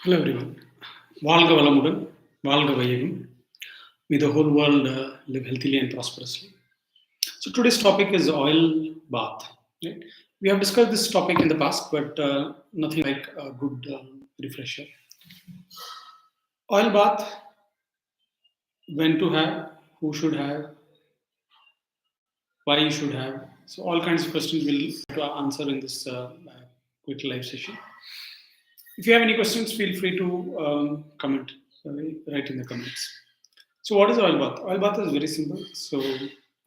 Hello everyone. வாழ்க வளமுடன், வாழ்க வையகம். May the whole world live healthily and prosperously. So today's topic is oil bath. Right? We have discussed this topic in the past, but nothing like a good refresher. Oil bath, when to have, who should have, why you should have. So all kinds of questions we'll try to answer in this quick live session. If you have any questions, feel free to comment, write in the comments. So, what is oil bath? Oil bath is very simple. So,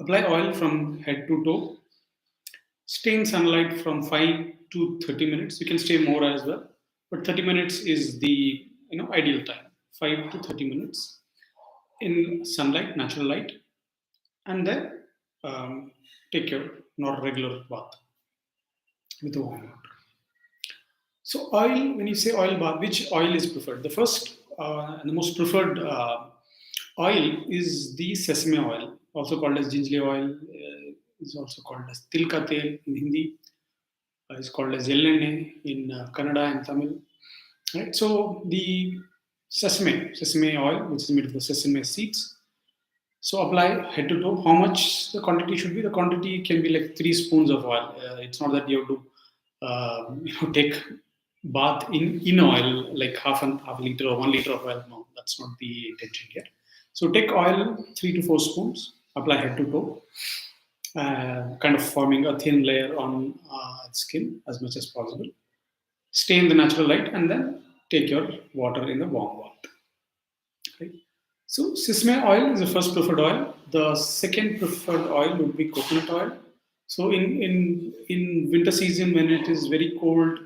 apply oil from head to toe. Stay in sunlight from 5 to 30 minutes. You can stay more as well, but 30 minutes is the ideal time. 5 to 30 minutes in sunlight, natural light, and then take your not regular bath with warm water. So, oil. When you say oil bath, which oil is preferred? The first and the most preferred oil is the sesame oil, also called as gingerly oil, is also called as tilka tel in Hindi, is called as yellenne in Kannada and Tamil. Right. So the sesame oil, which is made of the sesame seeds. So apply head to toe. How much the quantity should be? The quantity can be like 3 spoons of oil. It's not that you have to take bath in oil like half a liter or 1 liter of oil. No, that's not the intention here. So take oil 3 to 4 spoons. Apply head to toe, kind of forming a thin layer on skin as much as possible. Stay in the natural light and then take your water in the warm bath. Right? So sesame oil is the first preferred oil. The second preferred oil would be coconut oil. So in winter season when it is very cold,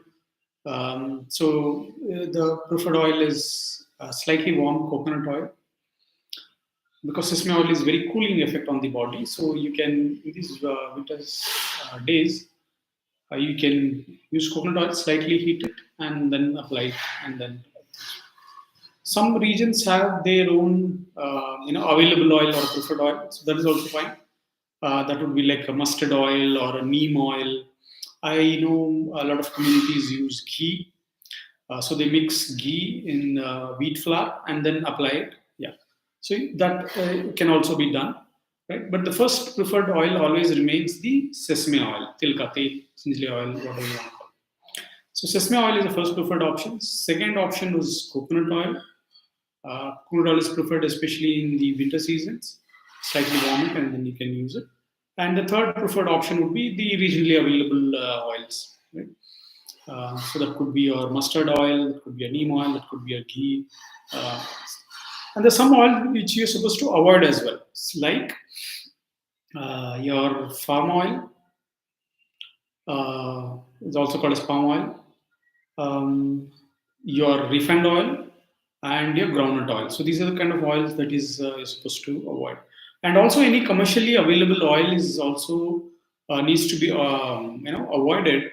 the preferred oil is slightly warm coconut oil, because sesame oil is very cooling effect on the body. So you can in these winter days you can use coconut oil, slightly heat it, and then apply it, and then some regions have their own available oil or preferred oil, so that is also fine. That would be like a mustard oil or a neem oil. I know a lot of communities use ghee, so they mix ghee in wheat flour and then apply it. Yeah, so that can also be done, right? But the first preferred oil always remains the sesame oil, tilka tel, gingerly oil, whatever you want to call it. So sesame oil is the first preferred option. Second option was coconut oil. Coconut oil is preferred especially in the winter seasons. Slightly warm it and then you can use it. And the third preferred option would be the regionally available oils. Right? So that could be your mustard oil, that could be a neem oil, that could be a ghee. And there's some oil which you're supposed to avoid as well. It's like your farm oil, it's also called as palm oil, your refined oil, and your groundnut oil. So these are the kind of oils that is you're supposed to avoid. And also any commercially available oil is also needs to be avoided,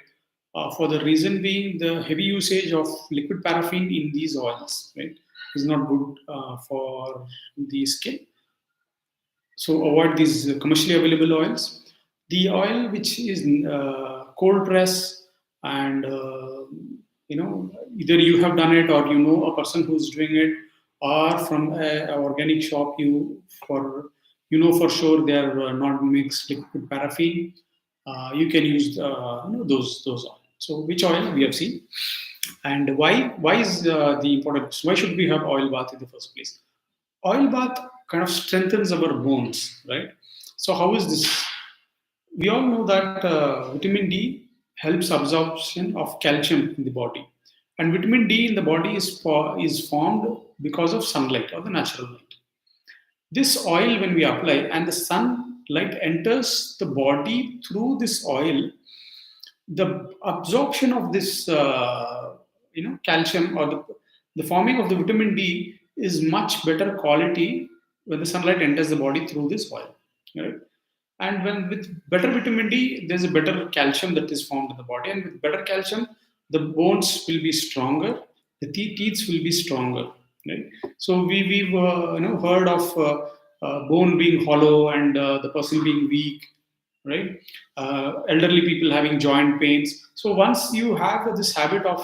for the reason being the heavy usage of liquid paraffin in these oils, right, is not good for the skin. So avoid these commercially available oils. The oil which is cold press, and either you have done it or you know a person who's doing it, or from a organic shop, for sure they are not mixed liquid paraffin. You can use those oil. So which oil we have seen, and why is the important? Why should we have oil bath in the first place? Oil bath kind of strengthens our bones, right? So how is this? We all know that vitamin D helps absorption of calcium in the body, and vitamin D in the body is formed because of sunlight or the natural light. This oil, when we apply and the sunlight enters the body through this oil, the absorption of this calcium, or the forming of the vitamin D is much better quality when the sunlight enters the body through this oil, right? And when with better vitamin D, there's a better calcium that is formed in the body, and with better calcium, the bones will be stronger, the teeth will be stronger, right? So we've heard of bone being hollow and the person being weak, right? Elderly people having joint pains. So once you have this habit of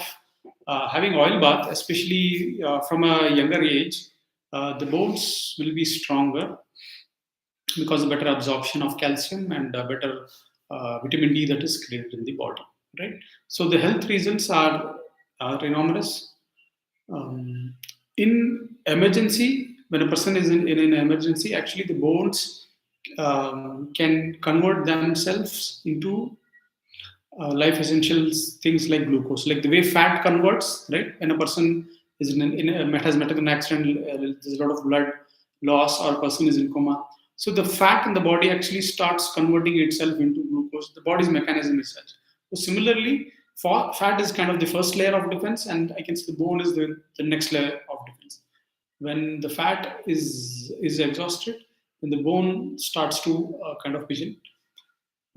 having oil bath, especially from a younger age, the bones will be stronger because of better absorption of calcium and better vitamin D that is created in the body, right? So the health reasons are enormous. Um, in emergency, when a person is in an emergency, actually the bones can convert themselves into life essentials, things like glucose, like the way fat converts, right? When a person is has met with an accident, there's a lot of blood loss, or a person is in coma. So the fat in the body actually starts converting itself into glucose. The body's mechanism is such. So similarly, fat is kind of the first layer of defense, and I can say the bone is the next layer of defense. When the fat is exhausted, then the bone starts to kind of weaken.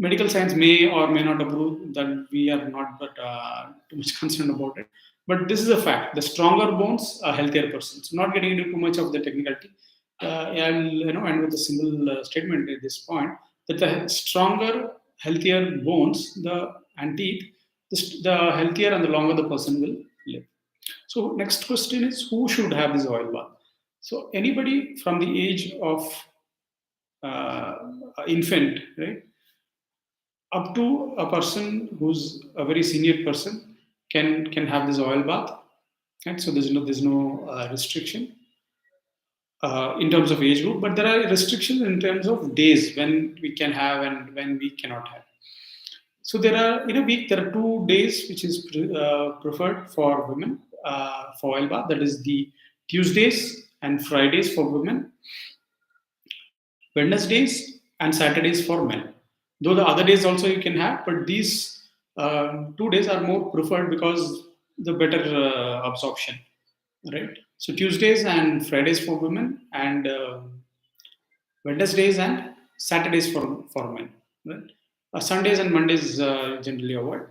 Medical science may or may not approve that, we are not but too much concerned about it. But this is a fact. The stronger bones, a healthier person. So not getting into too much of the technicality. I'll end with a simple statement at this point, that the stronger, healthier bones, the and teeth, the healthier and the longer the person will live. So next question is, who should have this oil bath? So anybody from the age of infant, right, up to a person who's a very senior person can have this oil bath, right? So there's no restriction in terms of age group, but there are restrictions in terms of days when we can have and when we cannot have. So there are, in a week, there are 2 days which is preferred for women for oil bath. That is the Tuesdays and Fridays for women, Wednesdays and Saturdays for men. Though the other days also you can have, but these 2 days are more preferred because the better absorption, right? So Tuesdays and Fridays for women, and Wednesdays and Saturdays for men, right? Sundays and Mondays generally avoid.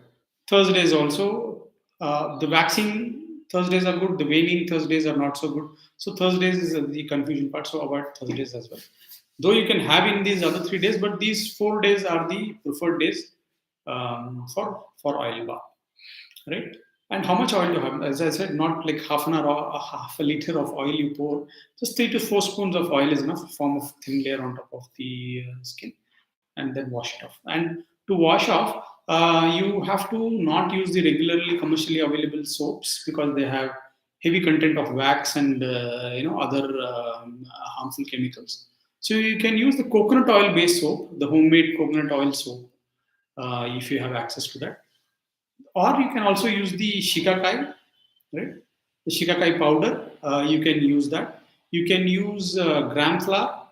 Thursdays also, the waxing Thursdays are good, the waning Thursdays are not so good. So Thursdays is the confusion part, so avoid Thursdays as well. Though you can have in these other 3 days, but these 4 days are the preferred days for oil bath, right? And how much oil you have? As I said, not like half an hour or a half a liter of oil you pour. Just 3 to 4 spoons of oil is enough, a form of thin layer on top of the skin, and then wash it off. And to wash off, you have to not use the regularly commercially available soaps, because they have heavy content of wax and other harmful chemicals. So you can use the coconut oil based soap, the homemade coconut oil soap, if you have access to that. Or you can also use the shikakai, right? The shikakai powder, you can use that. You can use gram flour.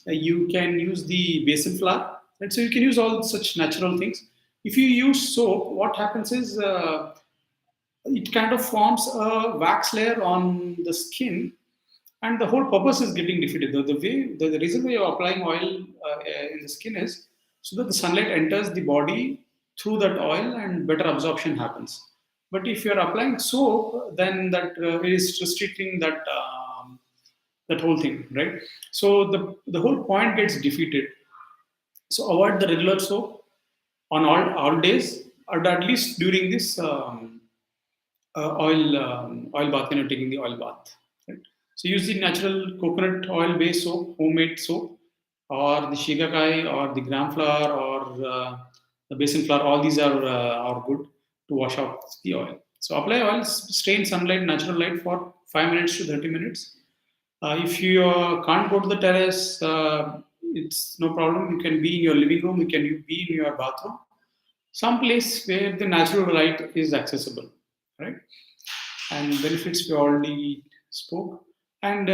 You can use the basil flour, right? So you can use all such natural things. If you use soap, what happens is it kind of forms a wax layer on the skin, and the whole purpose is getting defeated. The reason why you're applying oil in the skin is so that the sunlight enters the body through that oil and better absorption happens. But if you're applying soap, then that is restricting that whole thing, right? So the whole point gets defeated. So avoid the regular soap on all days, or at least during this oil bath, when you're taking the oil bath, right? So use the natural coconut oil based soap, homemade soap, or the shikakai, or the gram flour, or the basil flour. All these are good to wash out the oil. So apply oil, stay in sunlight, natural light for 5 minutes to 30 minutes. If you can't go to the terrace, it's no problem. You can be in your living room, you can be in your bathroom, some place where the natural light is accessible, right? And benefits we already spoke. And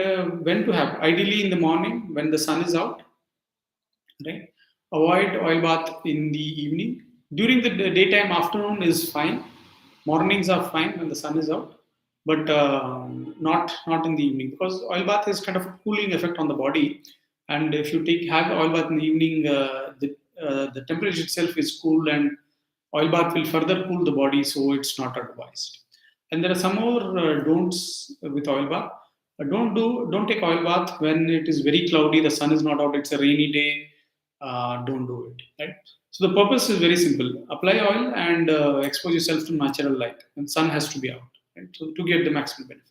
when to have? Ideally in the morning when the sun is out, right? Avoid oil bath in the evening. During the daytime, afternoon is fine. Mornings are fine when the sun is out, but not in the evening, because oil bath is kind of a cooling effect on the body. And if you have oil bath in the evening, the temperature itself is cool, and oil bath will further cool the body, so it's not advised. And there are some more don'ts with oil bath. Don't take oil bath when it is very cloudy, the sun is not out, it's a rainy day. Don't do it, right? So the purpose is very simple: apply oil and expose yourself to natural light, and sun has to be out. Right? So to get the maximum benefit.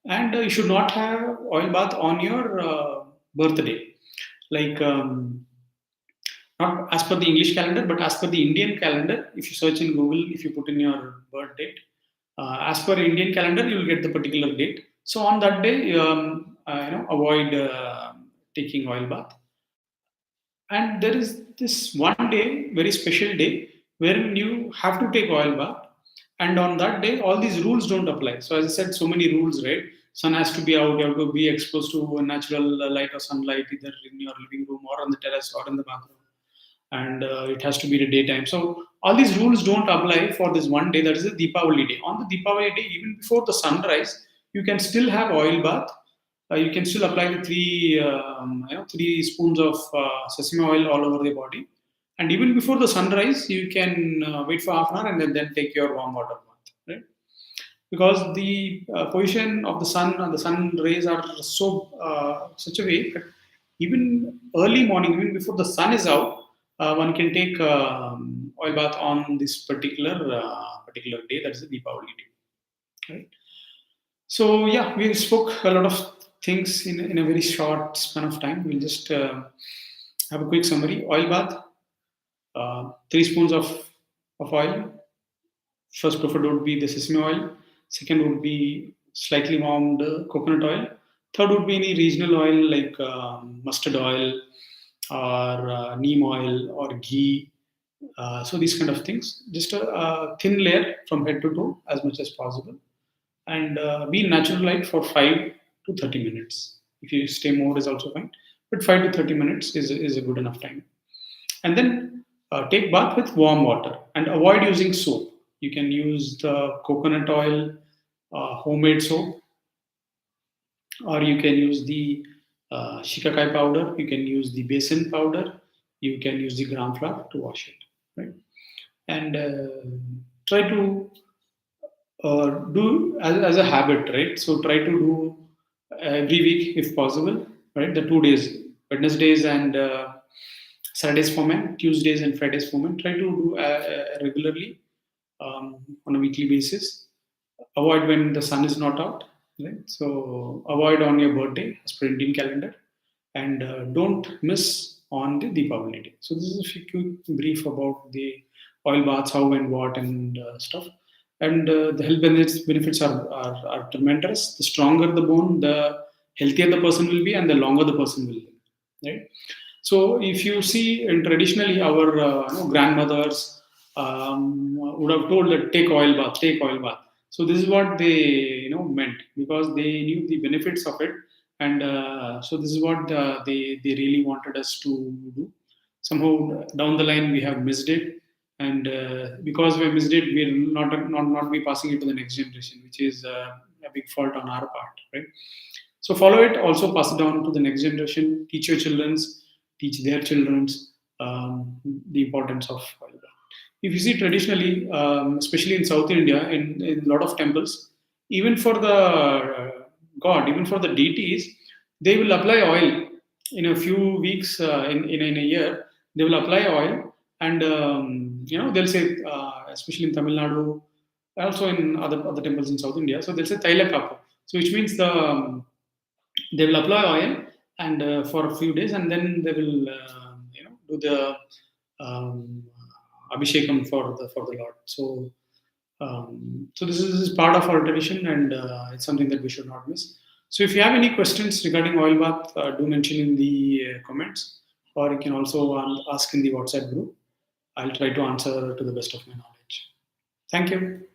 And you should not have oil bath on your birthday, like not as per the English calendar, but as per the Indian calendar. If you search in Google, if you put in your birth date, as per Indian calendar, you will get the particular date. So on that day, avoid taking oil bath. And there is this one day, very special day, wherein you have to take oil bath. And on that day, all these rules don't apply. So as I said, so many rules, right? Sun has to be out, you have to be exposed to a natural light or sunlight, either in your living room or on the terrace or in the bathroom. And it has to be the daytime. So all these rules don't apply for this one day, that is the Deepavali day. On the Deepavali day, even before the sunrise, you can still have oil bath. You can still apply the 3 spoons of sesame oil all over the body. And even before the sunrise, you can wait for half an hour and then take your warm water bath, right? Because the position of the sun and the sun rays are such a way that even early morning, even before the sun is out, one can take oil bath on this particular day. That is the Deepavali day, right? So yeah, we spoke a lot of things in a very short span of time. We'll just have a quick summary. Oil bath, 3 spoons of oil. First preferred would be the sesame oil. Second would be slightly warmed coconut oil. Third would be any regional oil like mustard oil or neem oil or ghee. So these kind of things. Just a thin layer from head to toe as much as possible. And be in natural light for 5 to 30 minutes. If you stay more is also fine. But 5 to 30 minutes is a good enough time. And then take bath with warm water and avoid using soap. You can use the coconut oil, homemade soap, or you can use the shikakai powder, you can use the besan powder, you can use the gram flour to wash it, right? And try to do as a habit, right? So try to do every week if possible, right? The 2 days, Wednesdays and Saturdays for men, Tuesdays and Fridays for men. Try to do regularly on a weekly basis. Avoid when the sun is not out, right? So avoid on your birthday as per Indian calendar, and don't miss on the Deepavali day. So this is a quick brief about the oil baths, how and what and stuff. And the health benefits are tremendous. The stronger the bone, the healthier the person will be, and the longer the person will live, right? So if you see, and traditionally our grandmothers would have told that take oil bath, take oil bath. So this is what they meant, because they knew the benefits of it, and so this is what they really wanted us to do. Somehow down the line we have missed it, and because we have missed it, we'll not be passing it to the next generation, which is a big fault on our part, right? So follow it, also pass it down to the next generation. Teach your children's, teach their children's the importance of oil bath. If you see traditionally, especially in South India, in a lot of temples, even for the god, even for the deities, they will apply oil in a few weeks, in a year. They will apply oil, and they'll say, especially in Tamil Nadu, also in other temples in South India. So they'll say Taila Kapu. So which means they will apply oil and for a few days, and then they will do the abhishekam for the Lord. So this is part of our tradition, and it's something that we should not miss. So if you have any questions regarding oil bath, do mention in the comments, or you can also ask in the WhatsApp group. I'll try to answer to the best of my knowledge. Thank you.